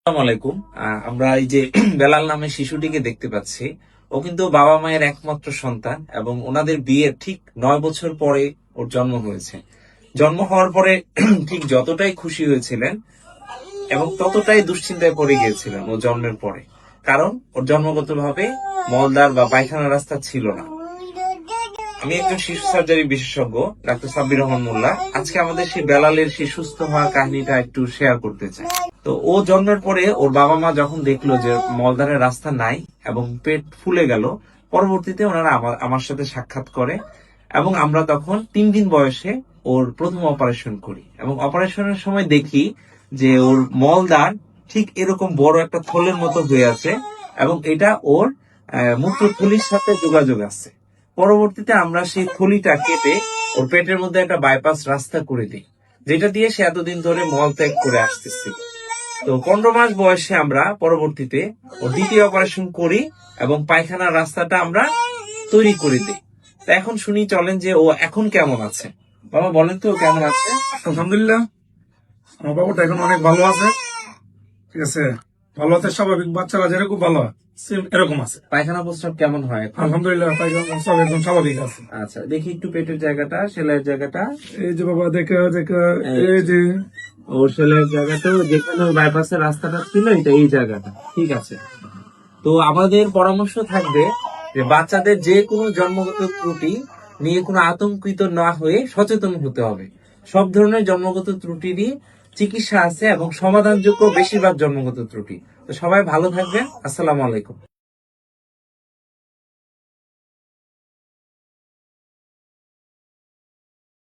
আসসালামু আলাইকুম। আমরা এই যে বেলাল নামে শিশুটিকে দেখতে পাচ্ছি, ও কিন্তু বাবা মায়ের একমাত্র সন্তান এবং ওনাদের বিয়ের ঠিক 9 বছর পরে ওর জন্ম হয়েছে। জন্ম হওয়ার পরে ঠিক যতটাই খুশি হয়েছিলেন এবং ততটাই দুশ্চিন্তায় পড়ে গিয়েছিলেন ও জন্মের পরে। কারণ ওর জন্মগতভাবে মলদ্বার বা পায়খানা রাস্তা ছিল না। আমি একজন শিশু সার্জারি বিশেষজ্ঞ ডাক্তার সাব্বির রহমান মোল্লা। আজকে আমাদের সেই বেলালের সেই সুস্থ হওয়ার কাহিনীটা একটু শেয়ার করতে চাই। তো ও জন্মের পরে ওর বাবা মা যখন দেখলো যে মলদ্বারের রাস্তা নাই এবং পেট ফুলে গেল, পরবর্তীতে ওনারা আমার সাথে সাক্ষাৎ করে এবং আমরা তখন 3 দিন বয়সে ওর প্রথম অপারেশন করি এবং অপারেশনের সময় দেখি যে ওর মলদ্বার ঠিক এরকম বড় একটা থলের মতো হয়ে আছে এবং এটা ওর মূত্রথলির সাথে যোগাযোগ আছে। পরবর্তীতে আমরা সেই থলিটা কেটে ওর পেটের মধ্যে একটা বাইপাস রাস্তা করে দিই, যেটা দিয়ে সে এতদিন ধরে মল ত্যাগ করে আসতেছিল। তো 15 মাস বয়সে আমরা পরবর্তীতে ওর দ্বিতীয় অপারেশন করি এবং পায়খানার রাস্তাটা আমরা তৈরি করে দিই। তো এখন শুনি চলেন যে ও এখন কেমন আছে। বাবা বলেন তো ও কেমন আছে? আলহামদুলিল্লাহ, আমার বাবুটা এখন অনেক ভালো আছে। ঠিক আছে, ভালো আছে। স্বাভাবিক বাচ্চারা যেরকম ভালো হয় সেম এরকম আছে। পায়খানা প্রস্রাব কেমন হয় এখন? আলহামদুলিল্লাহ, তাই সব একদম স্বাভাবিক আছে। আচ্ছা, দেখি একটু পেটের জায়গাটা, সেলাইয়ের জায়গাটা। এই যে বাবা দেখে দেখে এই যে ওর সেলাইয়ের জায়গাটাও যেখানে বাইপাসের রাস্তাটা ছিল এটা এই জায়গাটা ঠিক আছে। তো আমাদের পরামর্শ থাকবে যে বাচ্চাদের যে কোনো জন্মগত ত্রুটি নিয়ে কোনো আতঙ্কিত না হয়ে সচেতন হতে হবে। সব ধরনের জন্মগত ত্রুটিরই চিকিৎসা আছে এবং সমাধানযোগ্য বেশিরভাগ জন্মগত ত্রুটি। তো সবাই ভালো থাকবেন। আসসালামু আলাইকুম।